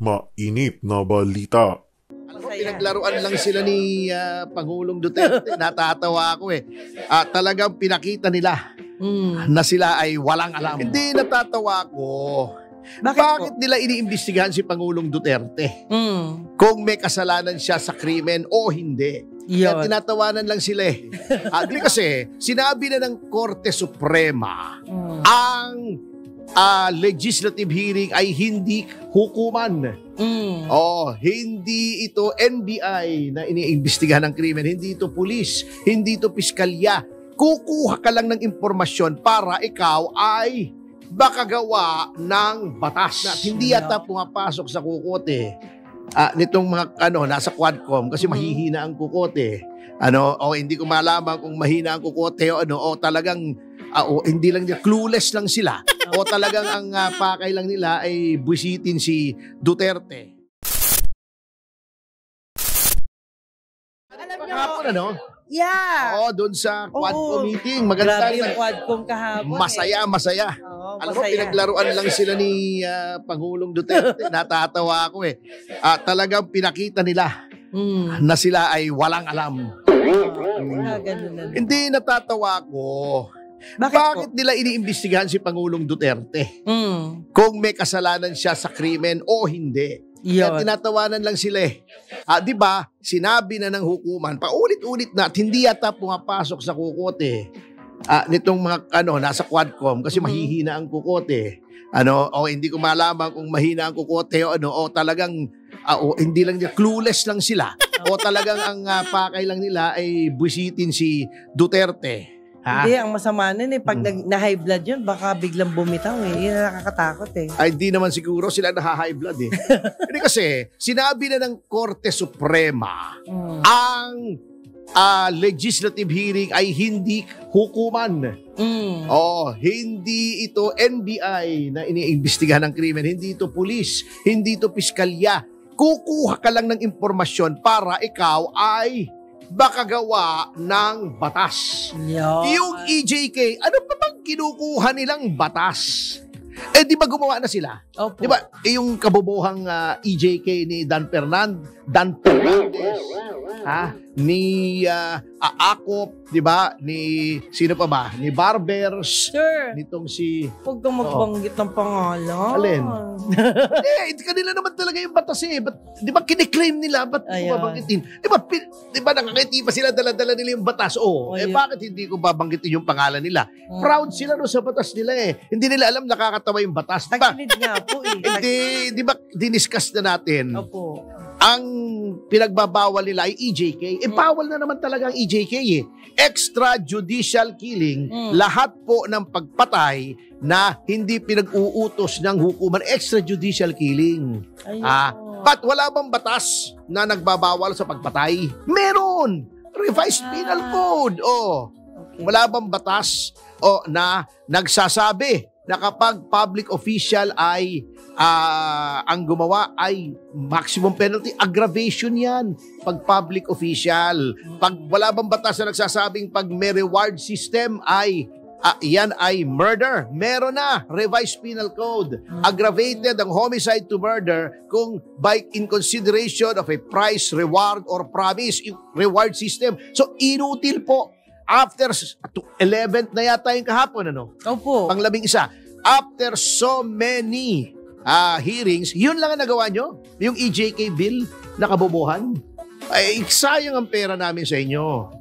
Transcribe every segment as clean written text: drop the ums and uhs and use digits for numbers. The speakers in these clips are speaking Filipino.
Mainit na balita. Alam mo, pinaglaruan lang sila ni Pangulong Duterte. Natatawa ako eh. Talagang pinakita nila na sila ay walang alam. Hindi, natatawa ako. Bakit nila iniimbestigahan si Pangulong Duterte? Kung may kasalanan siya sa krimen o hindi. Kaya tinatawanan lang sila eh. Kasi sinabi na ng Korte Suprema ang legislative hearing ay hindi hukuman. Hindi ito NBI na iniimbestigahan ng krimen, hindi ito pulis, hindi ito piskalya. Kukuha ka lang ng impormasyon para ikaw ay makagawa ng batas. At hindi yata pumapasok sa kukote nitong mga nasa Quadcom kasi mahihina ang kukote. Hindi ko malaman kung mahina ang kukote o talagang hindi lang nila, clueless lang sila. O talagang ang pakay lang nila ay buwisitin si Duterte. Alam nyo, Kahapon yeah. Doon sa Quadcom meeting. Maganda Grabe yung Quadcom kahapon. Masaya. Alam mo, pinaglaruan lang sila ni Pangulong Duterte. Natatawa ako eh. Talagang pinakita nila na sila ay walang alam. Hindi, natatawa ako. Bakit nila iniimbestigahan si Pangulong Duterte? Kung may kasalanan siya sa krimen o hindi. Kaya tinatawanan lang sila eh. Di ba, sinabi na ng hukuman, paulit-ulit na at hindi yata pumapasok sa kukote nitong mga nasa Quadcom kasi mahihina ang kukote. Hindi ko malaman kung mahina ang kukote o talagang hindi lang nila, clueless lang sila. O talagang ang pakay lang nila ay buwisitin si Duterte. Hindi, ang masama nun pag na-high blood yun, baka biglang bumitaw Yun ang nakakatakot Ay, hindi naman siguro sila na-high blood Hindi kasi, sinabi na ng Korte Suprema ang legislative hearing ay hindi hukuman. Hindi ito NBI na iniimbestigahan ng krimen, hindi ito pulis, hindi ito piskalya. Kukuha ka lang ng impormasyon para ikaw ay makagawa ng batas. Yung EJK, ano pa bang kinukuha nilang batas? Di ba gumawa na sila? Di ba? Yung kabubuhang EJK ni Dan Fernandez, ni Akop, di ba? Ni sino pa ba? Ni Barbers. Sure. Nitong si huwag kang magbanggit ng pangalan. Alin? Kanila naman talaga yung batas di ba kiniklaim nila? Ba't ko babanggitin? Di ba nakakiti pa sila, dala-dala nila yung batas? Bakit hindi ko babanggitin yung pangalan nila? Proud sila sa batas nila Hindi nila alam nakakatawa yung batas. Tagilid nga po Hindi, di ba diniscuss na natin? Opo. Ang pinagbabawal nila ay EJK. Bawal na naman talaga ang EJK Extrajudicial killing, lahat po ng pagpatay na hindi pinag-uutos ng hukuman, extrajudicial killing. But wala bang batas na nagbabawal sa pagpatay? Meron! Revised Penal Code. Wala bang batas na nagsasabi na kapag public official ay ang gumawa ay maximum penalty, aggravation yan pag public official. Pag wala bang batas na nagsasabing pag may reward system ay yan ay murder, meron na revised penal code. Aggravated ang homicide to murder kung by in consideration of a price, reward, or promise, reward system. So inutil po. After 11th na yata yung kahapon, Opo. Pang-11. After so many hearings, yun lang ang nagawa nyo? Yung EJK bill na kabobohan? Ay, sayang ang pera namin sa inyo.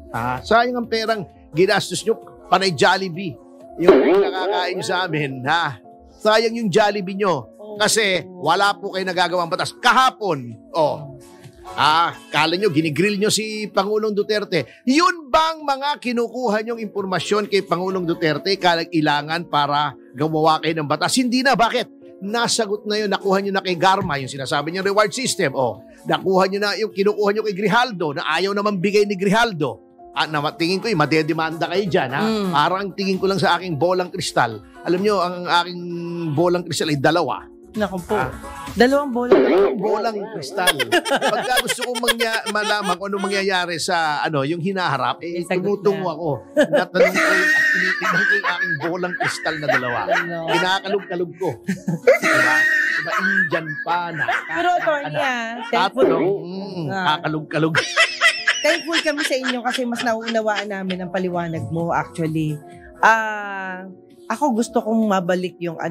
Sayang ang perang ginastos nyo. Panay Jollibee. Yung nakakain nyo sa amin. Sayang yung Jollibee nyo. Kasi wala po kayo nagagawang batas. Kahapon, kala nyo, ginigrill nyo si Pangulong Duterte. Yun bang mga kinukuha nyong impormasyon kay Pangulong Duterte kailangan para gumawa kayo ng batas? Hindi na. Bakit? Nasagot na yun, nakuha nyo na kay Garma, yung sinasabi nyo reward system. Nakuha nyo na yung kinukuha nyo kay Grijaldo, na ayaw naman bigay ni Grijaldo. Tingin ko, madedemanda kayo dyan. Parang tingin ko lang sa aking bolang kristal. Alam nyo, ang aking bolang kristal ay 2. Naku po. Dalawang bolang kristal. Pagka gusto kong malaman kung ano mangyayari sa yung hinaharap, tumutungo ako. Natanong ko tinitingnan ko yung aking bolang kristal na 2. Kinakalog-kalog ko. Diba? Diba, Indian pa na. Pero attorney, thankful, kakalog-kalog. thankful kami sa inyo kasi mas nauunawaan namin ang paliwanag mo actually. Ako gusto kong mabalik yung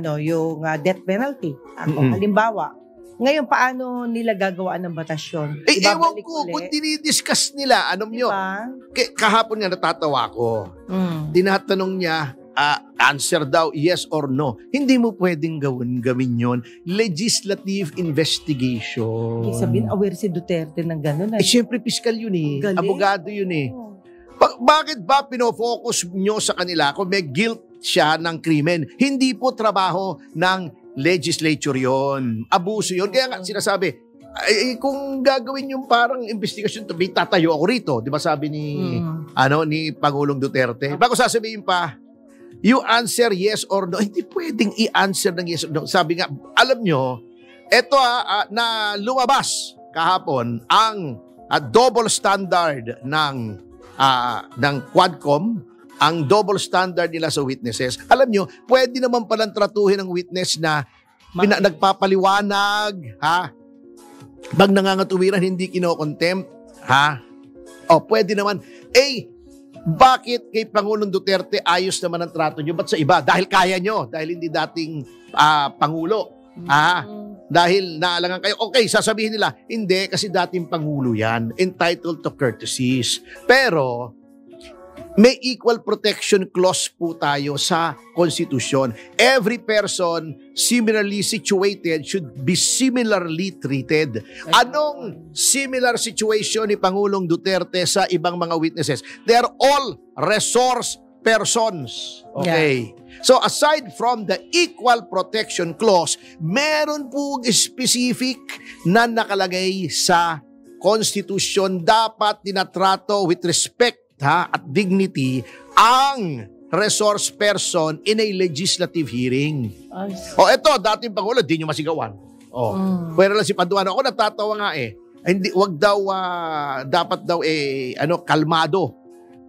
death penalty. Halimbawa, ngayon paano nila gagawaan ng batas yun? Ewan ko kung dinidiscuss nila, nyo, kahapon nga natatawa ko. Tinatanong niya, answer daw, yes or no. Hindi mo pwedeng gawin yon. Legislative investigation. Ibig sabihin, aware si Duterte ng gano'n. Siyempre, piskal yun Galing. Abogado yun Bakit ba pinofocus nyo sa kanila kung may guilt siya ng krimen? Hindi po trabaho ng legislature yon. Abuso yon. Kaya nga sinasabi, kung gagawin yung parang investigasyon, tatayo ako rito. Di ba sabi ni Pangulong Duterte? Bago sasabihin pa, you answer yes or no. Hindi pwedeng i-answer ng yes or no. Sabi nga, alam nyo, eto na lumabas kahapon ang double standard ng Quadcom, ang double standard nila sa witnesses. Alam nyo, pwede naman palang tratuhin ng witness na nagpapaliwanag, pag nangangatuwiran, hindi kinokontempt, pwede naman. Bakit kay Pangulong Duterte ayos naman ang trato nyo? Ba't sa iba? Dahil kaya nyo. Dahil hindi dating Pangulo. Dahil naalangan kayo. Okay, sasabihin nila, hindi, kasi dating Pangulo yan. Entitled to courtesies. Pero, may equal protection clause po tayo sa konstitusyon. Every person similarly situated should be similarly treated. Anong similar situation ni Pangulong Duterte sa ibang mga witnesses? They are all resource persons. Okay. Yeah. So aside from the equal protection clause, meron po specific na nakalagay sa konstitusyon, dapat tinatrato with respect at dignity ang resource person in a legislative hearing. Eto, dating Pangulo, di nyo masigawan. Pwera lang si Paduano. Ako natatawa nga Hindi, wag daw, dapat daw kalmado.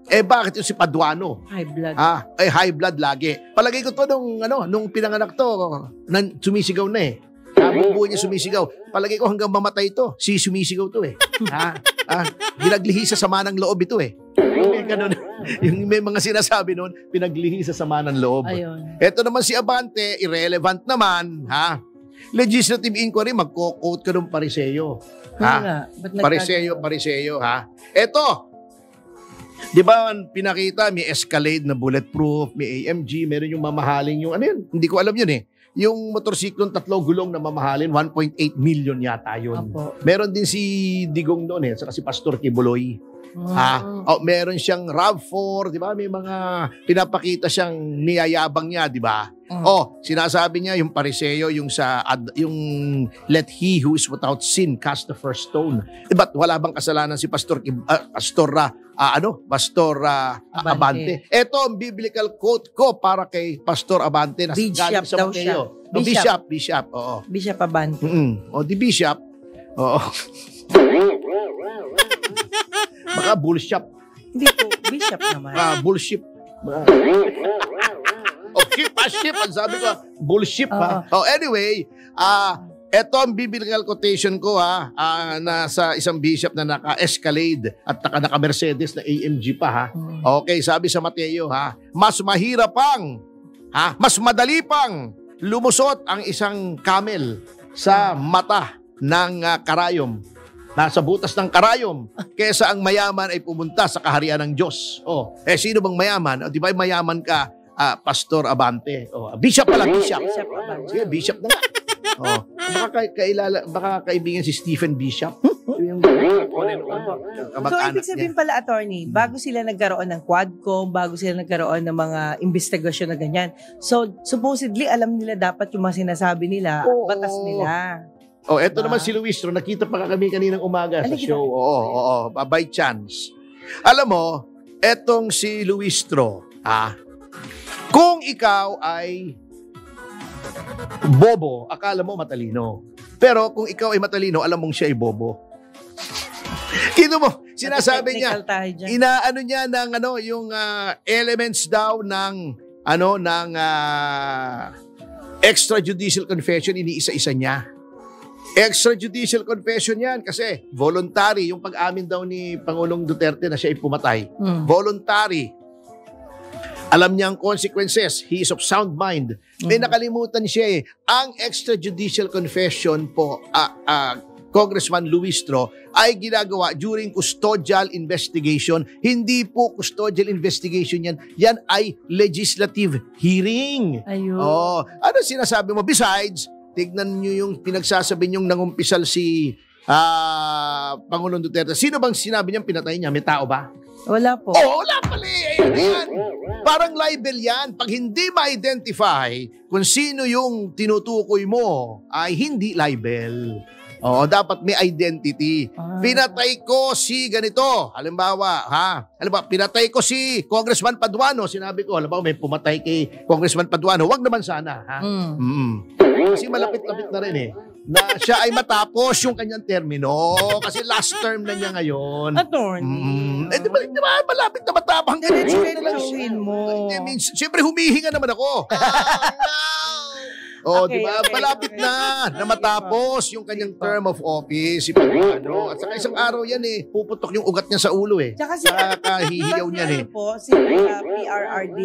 Bakit yung si Paduano? High blood. High blood lagi. Palagay ko to nung pinanganak to, sumisigaw na Habang buhay niya sumisigaw. Palagay ko hanggang mamatay ito. Sumisigaw to Pinaglihi sa sama ng loob ito Yung may mga sinasabi noon, pinaglihi sa sama ng loob. Ayun. Ito naman si Abante, irrelevant naman, Legislative inquiry, magko-quote ka ng Pariseo. Pariseo, Ito, di ba pinakita, may Escalade na bulletproof, may AMG, meron yung mamahaling yung hindi ko alam yun Yung motorsiklong 3 gulong na mamahalin, 1.8 million yata yun. Apo. Meron din si Digong doon saka si Pastor Kibuloy. Meron siyang RAV4, di ba? May mga pinapakita siyang niyayabang niya, di ba? Sinasabi niya yung Pariseo, yung let he who is without sin cast the first stone. Ba't wala bang kasalanan si Pastor Abante? Ito ang biblical quote ko para kay Pastor Abante na galing sa Mateo. Bishop. Oo. Bishop Abante. Di Bishop. Oo. Baka bullshit. Hindi po, Bishop naman. Bullshit. Ship. Ang sabi ko, bullshit anyway, ito ang biblical quotation ko na sa isang bishop na naka-Escalade at naka-Mercedes na AMG pa Okay, sabi sa Mateo mas mahirap mas madali pang lumusot ang isang camel sa mata ng karayom. Nasa butas ng karayom kesa ang mayaman ay pumunta sa kaharian ng Diyos. Sino bang mayaman? Di ba mayaman ka, Pastor Abante? Bishop pala, Bishop. Sige, Bishop na nga. Baka kaibigan si Stephen Bishop. Yung So, ibig sabihin pala, attorney, bago sila nagkaroon ng Quadcom, bago sila nagkaroon ng mga investigasyon na ganyan, so, supposedly, alam nila dapat yung mga sinasabi nila, batas nila. Eto naman si Luistro, nakita pa kami kaninang umaga sa show. By chance. Alam mo, etong si Luistro, kung ikaw ay bobo, akala mo matalino. Pero kung ikaw ay matalino, alam mong siya ay bobo. Kino mo, sinasabi niya, inaano niya ng yung elements daw ng extrajudicial confession, iniisa-isa niya. Extrajudicial confession yan kasi voluntary, yung pag-amin daw ni Pangulong Duterte na siya ay pumatay. Voluntary. Alam niya ang consequences. He is of sound mind. May nakalimutan siya eh. Ang extrajudicial confession po, Congressman Luistro, ay ginagawa during custodial investigation. Hindi po custodial investigation yan. Yan ay legislative hearing. Ayun. Oh, ano sinasabi mo? Besides, tignan nyo yung pinagsasabi nyong nangumpisal si Pangulong Duterte. Sino bang sinabi niyang pinatay niya? May tao ba? Wala po. Oh, wala pala eh. Ayan. Parang libel yan. Pag hindi ma-identify kung sino yung tinutukoy mo, ay hindi libel. Oo, dapat may identity. Pinatay ko si ganito. Halimbawa, pinatay ko si Congressman Paduano. Sinabi ko, halimbawa, may pumatay kay Congressman Paduano. Wag naman sana, ha? Kasi malapit-lapit na rin eh. Na siya ay matapos yung kanyang termino. Kasi last term na niya ngayon. Attorney. Di ba, malapit na matapang. Diretsuhin mo. Siyempre, humihinga naman ako. Oh, Okay, di ba? okay, Malapit okay. na matapos yung kanyang term of office, si Paduano. At saka isang araw yan eh, puputok yung ugat niya sa ulo eh. Tsaka si Kahihiyaw niyan eh. po, si PRRD,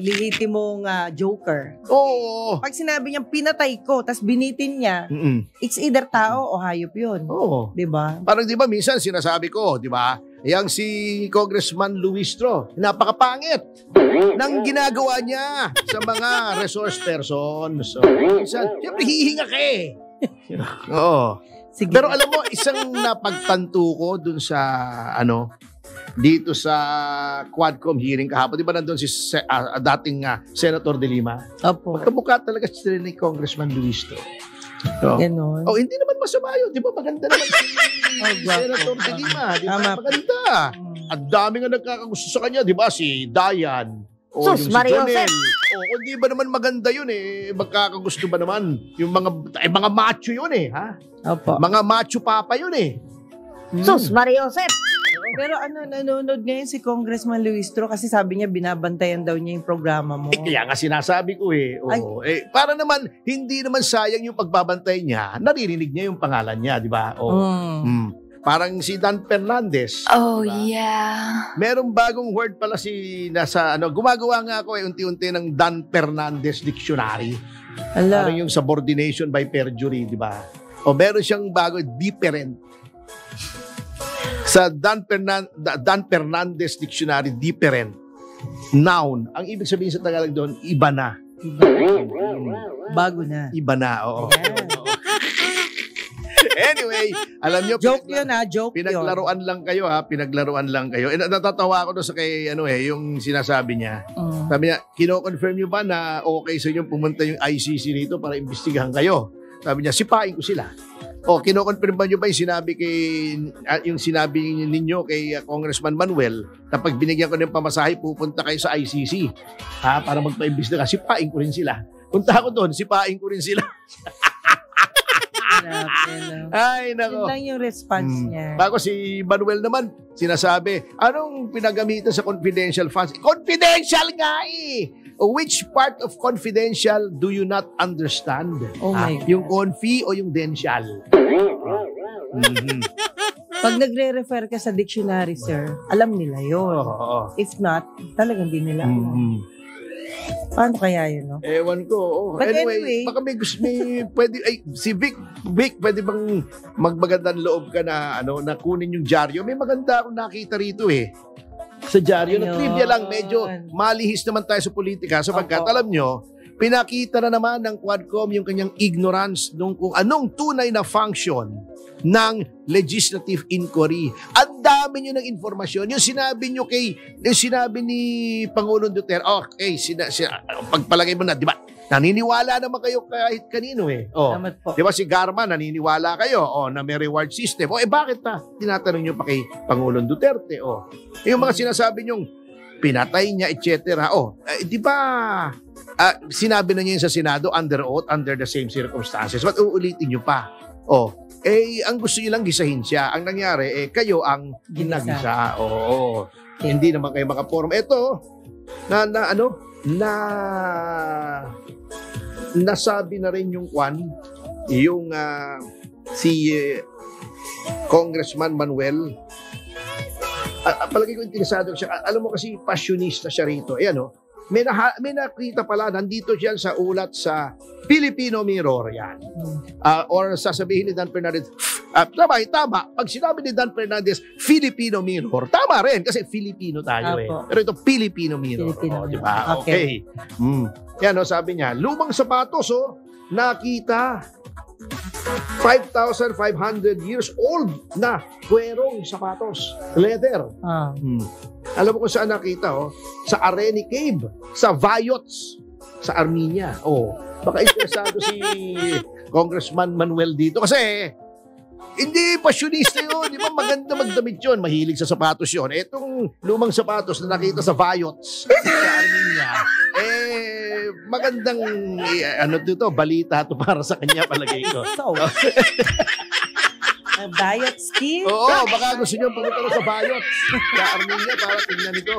lehitimong joker. Oo. Pag sinabi niyang pinatay ko, tas binitin niya, it's either tao o hayop yun. Oo. Diba? Parang di ba minsan sinasabi ko, di ba? Yang si Congressman Luistro, napakapangit ng ginagawa niya sa mga resource persons. So, minsan, siyempre hihinga ka eh. Oo. Sige. Pero alam mo, isang napagtanto ko dun sa, dito sa Quadcom hearing kahapon, di ba nandun si dating Senator De Lima? Opo. Magkamukha talaga sila ni Congressman Luistro. So, Ganon. oh, hindi naman masama yun. Di ba maganda naman si Senator De Lima? Di ba Tama. maganda? At dami nga nagkakagusto sa kanya, di ba? Si Dayan. O Sus, yung si Mario Jonel. O kung di ba naman maganda yun eh, magkakagusto ba naman? Yung mga macho yun eh, ha? Opo. Mga macho papa yun eh. Sus, Mario Josep. Pero nanonood ngayon si Congressman Luistro kasi sabi niya binabantayan daw niya yung programa mo. Kaya nga sinasabi ko eh. Oo, para naman, hindi naman sayang yung pagbabantay niya, naririnig niya yung pangalan niya, di ba? Parang si Dan Fernandez. Oh, diba? yeah. Merong bagong word pala gumagawa nga ako unti-unti ng Dan Fernandez Dictionary. Ala. Parang yung subordination by perjury, di ba? O meron siyang bago, different. Sa Dan Fernandez Dictionary, different. Noun. Ang ibig sabihin sa Tagalog doon, iba na. Bago na. Iba na, oo. Yan. Anyway, alam nyo, Joke yun joke yun. pinaglaruan lang kayo ha, pinaglaruan lang kayo. Natatawa ako doon sa kay yung sinasabi niya. Sabi niya, kino-confirm niyo ba na okay sa inyo pumunta yung ICC rito para imbestigahan kayo? Sabi niya, sipain ko sila. O, kino-confirm ba niyo ba yung sinabi ninyo kay Congressman Manuel na pag binigyan ko ng pamasahe, pupunta kayo sa ICC para magpa-imbestiga? Sipain ko rin sila. Punta ako doon, sipain ko rin sila. Ay, nako. Yun lang yung response niya. Bago si Manuel naman, sinasabi, anong pinagamitan sa confidential funds? Confidential nga eh! Which part of confidential do you not understand? Oh my God. Yung confi o yung dential? Pag nagre-refer ka sa dictionary, sir, alam nila yun. Oo. If not, talagang di nila alam. Paano kaya yun, no? Ewan ko. But Anyway, baka si Vic, pwede bang magmagandang loob ka na, na kunin yung dyaryo? May maganda akong nakita rito eh. Sa dyaryo, na Ayun. trivia lang, medyo malihis naman tayo sa politika. Sapagkat, Opo. alam nyo, pinakita na naman ng Quadcom yung kanyang ignorance kung anong tunay na function ng legislative inquiry. Ang dami nyo ng informasyon. Yung sinabi ni Pangulong Duterte, pagpalagay mo na, di ba? Naniniwala naman kayo kahit kanino eh. Salamat po. Di ba si Garma, naniniwala kayo na may reward system. Bakit tinatanong nyo pa kay Pangulong Duterte? Yung mga sinasabi nyong pinatay niya, etc. Di ba sinabi na niya yun sa Senado under oath, under the same circumstances. Ba't uulitin nyo pa? Ang gusto nyo lang gisahin siya. Ang nangyari, kayo ang ginagisa. Oo. Hindi naman kayo nasabi na rin yung si Congressman Manuel. Palagi ko interesado siya. Alam mo kasi passionista siya rito. Ayan may nakita pala, nandito siya sa ulat sa Filipino Mirror yan. Or sasabihin ni Dan Fernandez, tama. Pag sinabi ni Dan Fernandez, Filipino Mirror, tama rin kasi Filipino tayo Pero ito, Filipino Mirror. Diba? Okay. Yan sabi niya, lumang sapatos nakita 5,500 years old na kwerong sapatos. Leather. Alam mo kung saan nakita? Sa Areni Cave, sa Vayots, sa Armenia. Baka interesado si Congressman Manuel dito kasi hindi passionista yun. Di ba maganda magdamit yun? Mahilig sa sapatos yun. Etong lumang sapatos na nakita sa Vayots, sa Armenia, magandang balita to para sa kanya palagay ko. Diet skill? Oo, baka gusto niyo pumunta sa Bayot. Sa Armenia para tingnan ito.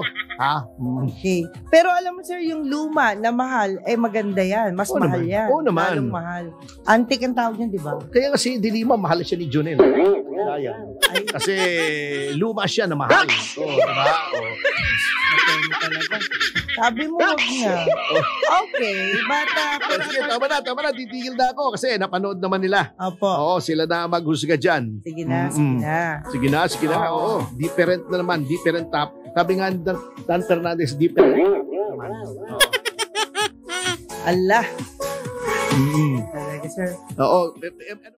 Okay. Pero alam mo sir, yung luma na mahal, maganda yan. Mas mahal naman. yan. Oo naman. Lalong mahal. Antique ang tawag niyan, di ba? Kaya kasi Dilima, mahal siya ni Junel. Kasi luma siya na mahal. Diba? Talaga. Sabi mo, wag na. Okay, bata. Sige, tama na. Titigil na ako kasi napanood naman nila. Opo. Oo, sila na maghusga dyan. Sige na. Sige na. Oo, different na naman. Different top. Sabi nga Dan Fernandez, different naman. Allah. Talaga, sir. Oo.